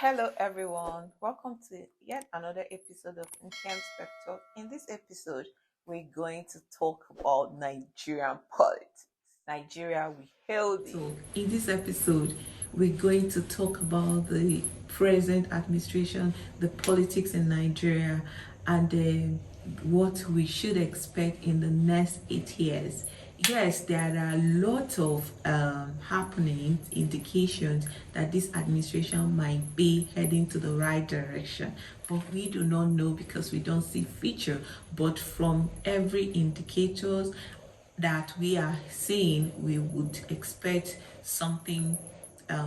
Hello, everyone. Welcome to yet another episode of Nkem's Peptalk. In this episode, we're going to talk about Nigerian politics. Nigeria, we hail thee. So, in this episode, we're going to talk about the present administration, the politics in Nigeria, and what we should expect in the next 8 years. Yes, there are a lot of happenings, indications that this administration might be heading to the right direction, but we do not know because we don't see future. But from every indicators that we are seeing, we would expect something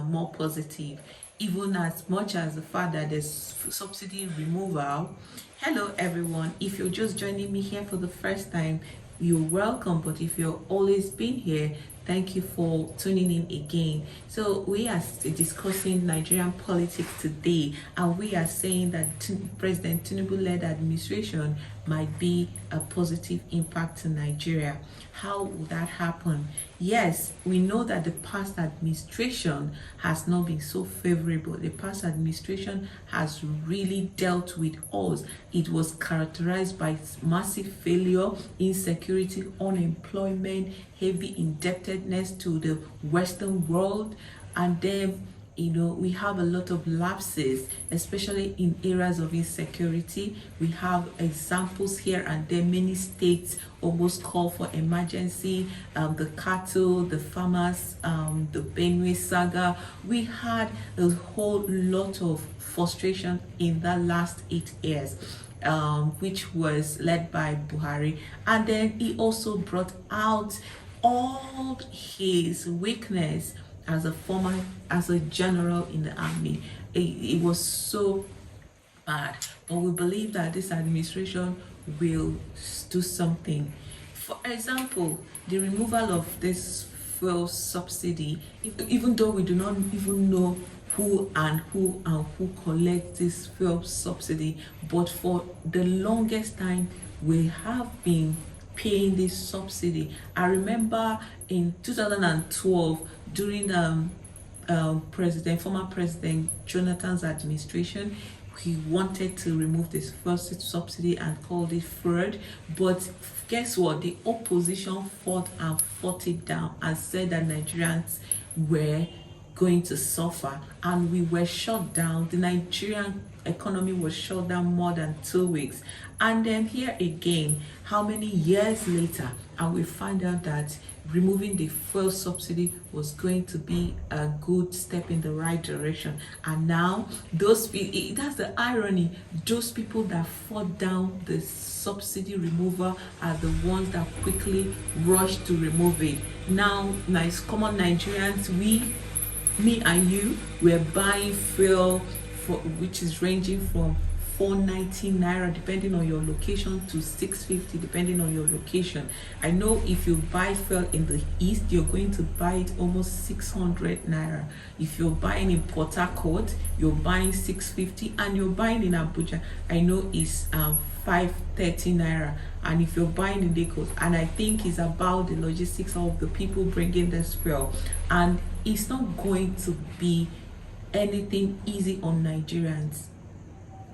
more positive, even as much as the fact that there's subsidy removal. Hello everyone, if you're just joining me here for the first time, you're welcome. But if you've always been here, thank you for tuning in again. So we are discussing Nigerian politics today, and we are saying that President Tinubu led administration might be a positive impact to Nigeria. How would that happen? Yes, we know that the past administration has not been so favorable. The past administration has really dealt with us. It was characterized by massive failure, insecurity, unemployment, heavy indebtedness to the Western world, and then we have a lot of lapses, especially in areas of insecurity. We have examples here and there. Many states almost call for emergency. The cattle, the farmers, the Benue saga. We had a whole lot of frustration in the last 8 years. Which was led by Buhari, and then he also brought out all his weakness as a general in the army. It was so bad, but we believe that this administration will do something. For example, the removal of this fuel subsidy, even though we do not even know who collects this fuel subsidy, but for the longest time we have been paying this subsidy. I remember in 2012 during former President Jonathan's administration, he wanted to remove this first subsidy and called it fraud. But guess what? The opposition fought it down and said that Nigerians were going to suffer, and we were shut down. The Nigerian economy was shut down more than 2 weeks. And then here again, how many years later, and we find out that removing the fuel subsidy was going to be a good step in the right direction. And now that's the irony, those people that fought down the subsidy removal are the ones that quickly rushed to remove it. Now nice common Nigerians, me and you, we're buying fuel which is ranging from 490 naira depending on your location to 650 depending on your location. I know if you buy fuel in the east, you're going to buy it almost 600 naira. If you're buying in Port Harcourt, you're buying 650, and you're buying in Abuja, I know it's 530 naira. And if you're buying in Lagos, and I think it's about the logistics of the people bringing this fuel, and it's not going to be anything easy on Nigerians.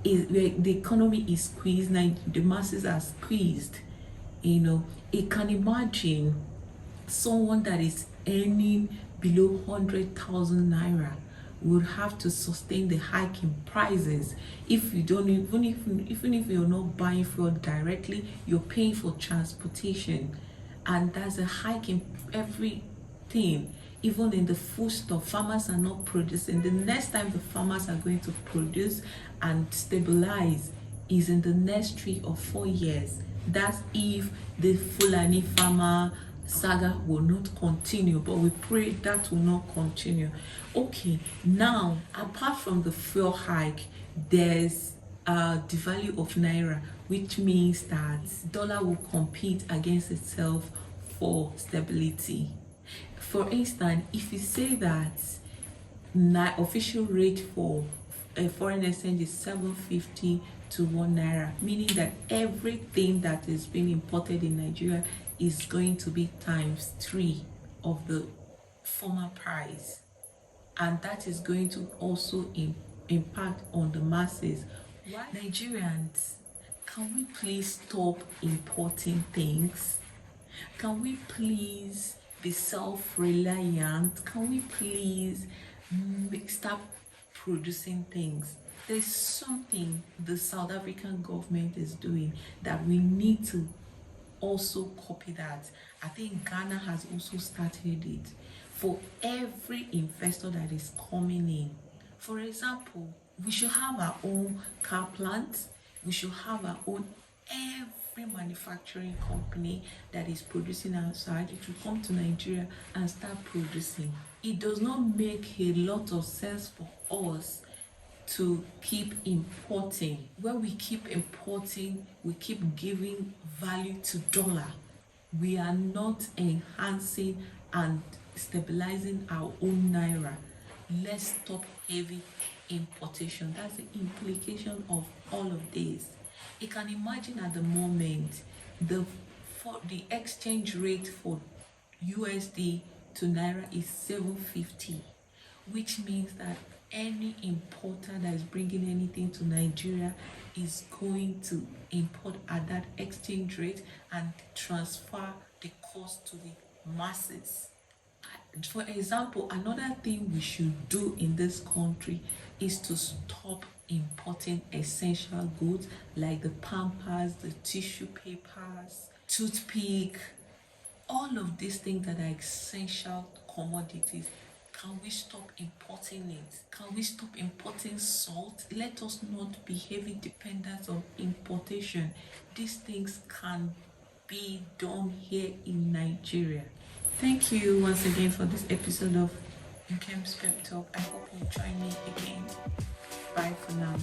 The economy is squeezed, the masses are squeezed. You can imagine someone that is earning below 100,000 naira would have to sustain the hike in prices. If you don't, even if you're not buying fuel directly, you're paying for transportation, and there's a hike in everything. Even in the food stuff, farmers are not producing. The next time the farmers are going to produce and stabilize is in the next 3 or 4 years. That's if the Fulani farmer saga will not continue, but we pray that will not continue. Okay, now apart from the fuel hike, there's the value of naira, which means that dollar will compete against itself for stability. For instance, if you say that official rate for a foreign exchange is 750 to 1 naira, meaning that everything that is being imported in Nigeria is going to be ×3 of the former price, and that is going to also impact on the masses. Why Nigerians, can we please stop importing things? Can we please be self-reliant? Can we please start producing things? There's something the South African government is doing that we need to also copy that. I think Ghana has also started it. For every investor that is coming in, for example, we should have our own car plant, we should have our own every manufacturing company that is producing outside. It should come to Nigeria and start producing. It does not make a lot of sense for us to keep importing. When we keep importing, we keep giving value to dollar. We are not enhancing and stabilizing our own naira. Let's stop heavy importation. That's the implication of all of this. You can imagine at the moment the exchange rate for USD to naira is 750, which means that any importer that is bringing anything to Nigeria is going to import at that exchange rate and transfer the cost to the masses. For example, another thing we should do in this country is to stop importing essential goods like the pampers, the tissue papers, toothpick, all of these things that are essential commodities. Can we stop importing it? Can we stop importing salt? Let us not be heavy dependents on importation. These things can be done here in Nigeria. Thank you once again for this episode of Nkem's Pep Talk. I hope you join me again. Bye for now.